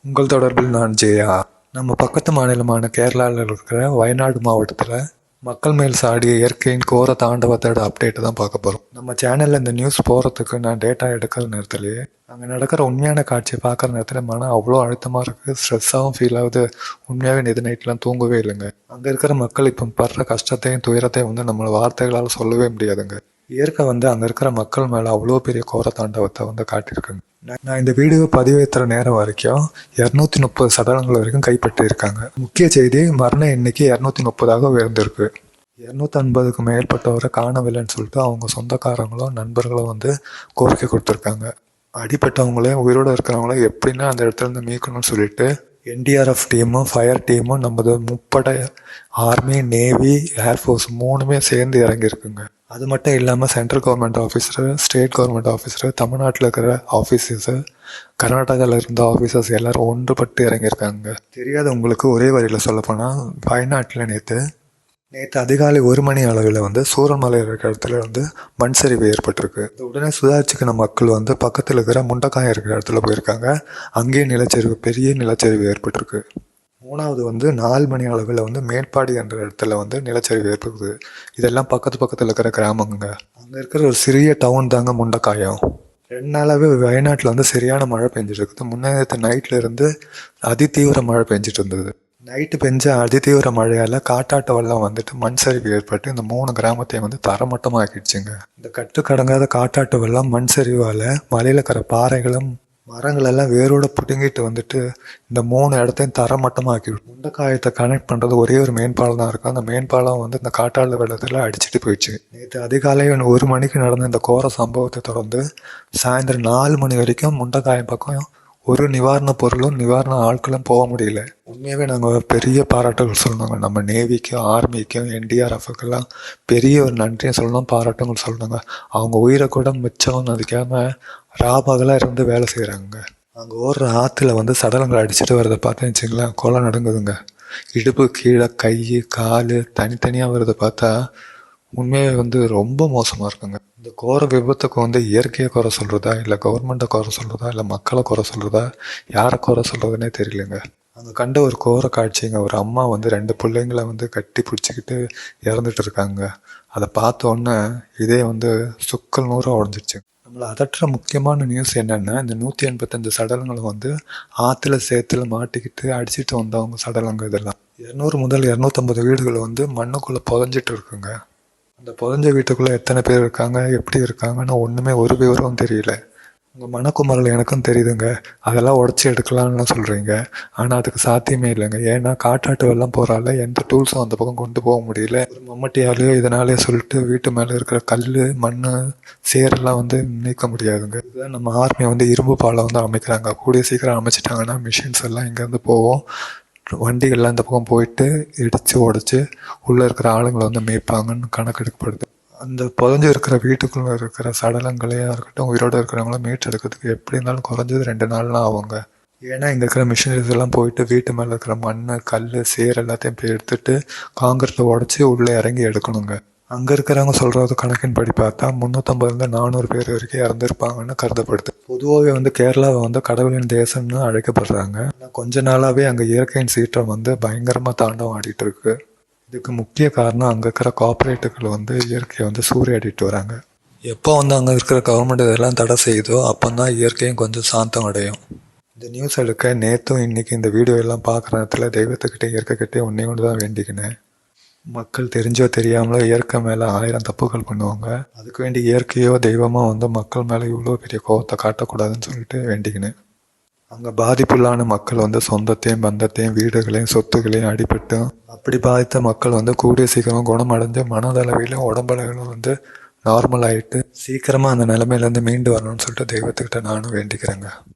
உங்கள் தொடர்பில் நான் ஜெயா. நம்ம பக்கத்து மாநிலமான கேரளாவில் இருக்கிற வயநாடு மாவட்டத்தில் மக்கள் மேல் சாடிய இயற்கையின் கோர தாண்டவத்தோட அப்டேட்டு தான் பார்க்க போகிறோம். நம்ம சேனலில் இந்த நியூஸ் போகிறதுக்கு நான் டேட்டா எடுக்கிற நேரத்துலேயே அங்கே நடக்கிற உண்மையான காட்சியை பார்க்குற நேரத்தில் மனம் அவ்வளோ அழுத்தமாக இருக்குது, ஸ்ட்ரெஸ்ஸாகவும் ஃபீல் ஆகுது. உண்மையாகவே நேற்று நைட்லாம் தூங்கவே இல்லைங்க. அங்கே இருக்கிற மக்கள் இப்போ படுற கஷ்டத்தையும் துயரத்தையும் வந்து நம்மளை வார்த்தைகளால் சொல்லவே முடியாதுங்க. இயற்கை வந்து அங்கே இருக்கிற மக்கள் மேலே அவ்வளோ பெரிய கோர தாண்டவத்தை வந்து காட்டியிருக்குங்க. நான் இந்த வீடியோவை பதிவேற்றுற நேரம் வரைக்கும் 230 சடலங்கள் வரைக்கும் கைப்பற்றியிருக்காங்க. முக்கிய செய்தி, மரண எண்ணிக்கை 230ஆக உயர்ந்திருக்கு. 250க்கு மேற்பட்டவரை காணவில்லைன்னு சொல்லிட்டு அவங்க சொந்தக்காரங்களும் நண்பர்களும் வந்து கோரிக்கை கொடுத்துருக்காங்க. அடிப்பட்டவங்களையும் உயிரோடு இருக்கிறவங்கள எப்படின்னா அந்த இடத்துல இருந்து மீட்கணும்னு சொல்லிட்டு என்டிஆர்எஃப் டீமும் ஃபயர் டீமும் நமது முப்படை ஆர்மி, நேவி, ஏர்ஃபோர்ஸ் 3மே சேர்ந்து இறங்கியிருக்குங்க. அது மட்டும் இல்லாமல் central government officer, state government officer, தமிழ்நாட்டில் இருக்கிற ஆஃபீஸர்ஸு, கர்நாடகாவில் இருந்த ஆஃபீஸர்ஸ் எல்லோரும் ஒன்றுபட்டு இறங்கியிருக்காங்க. தெரியாத உங்களுக்கு ஒரே வரியில் சொல்லப்போனால், வயநாட்டில் நேற்று அதிகாலை 1 மணி அளவில் வந்து சூரன்மலை இருக்கிற இடத்துல வந்து மண் சரிவு ஏற்பட்டிருக்கு. உடனே சுதாரிச்சுக்கின மக்கள் வந்து பக்கத்தில் இருக்கிற முண்டக்காயம் இருக்கிற இடத்துல போயிருக்காங்க. அங்கேயும் நிலச்சரிவு, பெரிய நிலச்சரிவு ஏற்பட்டிருக்கு. 3வது வந்து 4 மணி அளவில் வந்து மேற்பாடி என்ற இடத்துல வந்து நிலச்சரிவு ஏற்படுது. இதெல்லாம் பக்கத்தில் இருக்கிற கிராமங்க. அங்கே இருக்கிற ஒரு சிறிய டவுன் தாங்க முண்டக்காயம். 2 நாளாகவே வயநாட்டில் வந்து சரியான மழை பெஞ்சிட்டு இருக்குது. முன்னேற்ற நைட்டில் இருந்து அதிதீவிர மழை பெஞ்சிட்டு இருந்தது. நைட்டு பெஞ்ச அதிதீவிர மழையால் காட்டாட்டு வெள்ளம் வந்துட்டு மண் சரிவு ஏற்பட்டு இந்த 3 கிராமத்தையும் வந்து தரமட்டமாக்கிடுச்சுங்க. இந்த கட்டுக்கடங்காத காட்டாட்டு வெள்ளம் மண் சரிவால் மலையில் இருக்கிற பாறைகளும் மரங்களெல்லாம் வேரோட பிடுங்கிட்டு வந்துட்டு இந்த 3 இடத்தையும் தரமட்டமாக்கிடும். முண்டக்காயத்தை கனெக்ட் பண்ணுறது ஒரே ஒரு மேம்பாலம் தான் இருக்கும். அந்த மேம்பாலம் வந்து இந்த காட்டாட்டு வெள்ளத்தில் அடிச்சுட்டு போயிடுச்சு. நேற்று அதிகாலை 1 மணிக்கு நடந்த இந்த கோர சம்பவத்தை தொடர்ந்து சாயந்தரம் 4 மணி வரைக்கும் முண்டக்காயம் பக்கம் ஒரு நிவாரண பொருளும் நிவாரண ஆட்களும் போக முடியல. உண்மையாகவே நாங்கள் பெரிய பாராட்டுகள் சொல்லணுங்க. நம்ம நேவிக்கும், ஆர்மிக்கும், என்டிஆர்எஃப்க்கெல்லாம் பெரிய ஒரு நன்றியை சொல்லணும், பாராட்டுங்கள் சொல்லணுங்க. அவங்க உயிரை கூட மிச்சம் நதிக்காமல் ராபகலாக இருந்து வேலை செய்கிறாங்க. அங்கே ஓடுற ஆற்றுல வந்து சடலங்களை அடிச்சுட்டு வரதை பார்த்தேன்னு வச்சுங்களேன், கொலை நடங்குதுங்க. இடுப்பு கீழே கை கால் தனித்தனியாக வரதை பார்த்தா உண்மையாக வந்து ரொம்ப மோசமாக இருக்குங்க. இந்த கோர விபத்துக்கு வந்து இயற்கையை குறை சொல்கிறதா, இல்லை கவர்மெண்ட்டை குறை சொல்கிறதா, இல்லை மக்களை குறை சொல்கிறதா, யாரை குறை சொல்கிறதுனே தெரியலங்க. அங்கே கண்ட ஒரு கோர காட்சிங்க. ஒரு அம்மா வந்து 2 பிள்ளைங்களை வந்து கட்டி பிடிச்சிக்கிட்டு இறந்துட்டு இருக்காங்க. அதை பார்த்தோன்னே இதே வந்து சுக்கல் நூறாக உடஞ்சிடுச்சு. நம்மளை அதற்ற முக்கியமான நியூஸ் என்னென்னா, இந்த 185 சடலங்களை வந்து ஆற்றுல சேத்துல மாட்டிக்கிட்டு அடிச்சுட்டு வந்தவங்க சடலங்க. இதெல்லாம் 200 முதல் 250 வீடுகள் வந்து மண்ணுக்குள்ளே புதஞ்சிட்டு இருக்குங்க. அந்த புதஞ்ச வீட்டுக்குள்ளே எத்தனை பேர் இருக்காங்க, எப்படி இருக்காங்கன்னு ஒன்றுமே ஒரு விவரம் தெரியல. உங்கள் மனக்குமரல் எனக்கும் தெரியுதுங்க. அதெல்லாம் உடச்சி எடுக்கலாம்னு சொல்கிறீங்க, ஆனால் அதுக்கு சாத்தியமே இல்லைங்க. ஏன்னா காட்டாட்டு வெள்ளம் போகிறால எந்த டூல்ஸும் அந்த பக்கம் கொண்டு போக முடியல. ஒரு மம்மட்டியாலேயோ இதனாலேயோ சொல்லிட்டு வீட்டு மேலே இருக்கிற கல், மண், சேரெல்லாம் வந்து நீக்க முடியாதுங்க. இதுதான் நம்ம ஆர்மி வந்து இரும்பு பாலம் வந்து அமைக்கிறாங்க. கூடிய சீக்கிரம் அமைச்சிட்டாங்கன்னா மிஷின்ஸ் எல்லாம் இங்கேருந்து போவோம். வண்டிகள்லாம் இந்த பக்கம் போயிட்டு இடித்து உடச்சி உள்ளே இருக்கிற ஆளுங்களை வந்து மேய்ப்பாங்கன்னு கணக்கெடுக்கப்படுது. அந்த புதஞ்சு இருக்கிற வீட்டுக்குள்ளே இருக்கிற சடலங்களையாக இருக்கட்டும், உயிரோடு இருக்கிறவங்கள மீட்டெடுக்கிறதுக்கு எப்படி இருந்தாலும் குறைஞ்சது 2 நாள்லாம் ஆகுங்க. ஏன்னா இங்கே இருக்கிற மிஷினரிஸ் எல்லாம் போயிட்டு வீட்டு மேலே இருக்கிற மண், கல், சேர் எல்லாத்தையும் போய் எடுத்துட்டு காங்கிரீட்டில் உடச்சி உள்ளே இறங்கி எடுக்கணுங்க. அங்கே இருக்கிறவங்க சொல்கிறது கணக்கின்படி பார்த்தா 350 400 பேர் வரைக்கும் இறந்துருப்பாங்கன்னு கருதப்படுது. பொதுவாகவே வந்து கேரளாவை வந்து கடவுளின் தேசம்னு அழைக்கப்படுறாங்க. கொஞ்ச நாளாகவே அங்கே இயற்கையின் சீற்றம் வந்து பயங்கரமாக தாண்டவம் ஆடிட்டு இருக்கு. இதுக்கு முக்கிய காரணம் அங்கே இருக்கிற கார்பரேட்டுகள் வந்து இயற்கையை வந்து சூறையாடிட்டு வராங்க. எப்போ வந்து அங்கே இருக்கிற கவர்மெண்ட் இதெல்லாம் தடை செய்யுதோ அப்போ தான் இயற்கையும் கொஞ்சம் சாந்தம் அடையும். இந்த நியூஸ் எடுக்க நேற்றும் இன்றைக்கி இந்த வீடியோ எல்லாம் பார்க்குற நேரத்தில் தெய்வத்துக்கிட்டே இயற்கைக்கிட்டே ஒன்றே ஒன்று தான் வேண்டிக்கினேன். மக்கள் தெரிஞ்சோ தெரியாமலோ இயற்கை மேலே 1000 தப்புகள் பண்ணுவாங்க. அதுக்கு வேண்டி இயற்கையோ தெய்வமோ வந்து மக்கள் மேலே இவ்வளோ பெரிய கோபத்தை காட்டக்கூடாதுன்னு சொல்லிட்டு வேண்டிக்கினேன். அங்கே பாதிப்புள்ளான மக்கள் வந்து சொந்தத்தையும், பந்தத்தையும், வீடுகளையும், சொத்துக்களையும் அடிபட்டும் அப்படி பாதித்த மக்கள் வந்து கூடிய சீக்கிரம் குணமடைஞ்சு மனதளவிலும் உடம்பளவிலும் வந்து நார்மல் ஆகிட்டு சீக்கிரமாக அந்த நிலைமையிலேருந்து மீண்டு வரணும்னு சொல்லிட்டு தெய்வத்துக்கிட்ட நானும் வேண்டிக்கிறேங்க.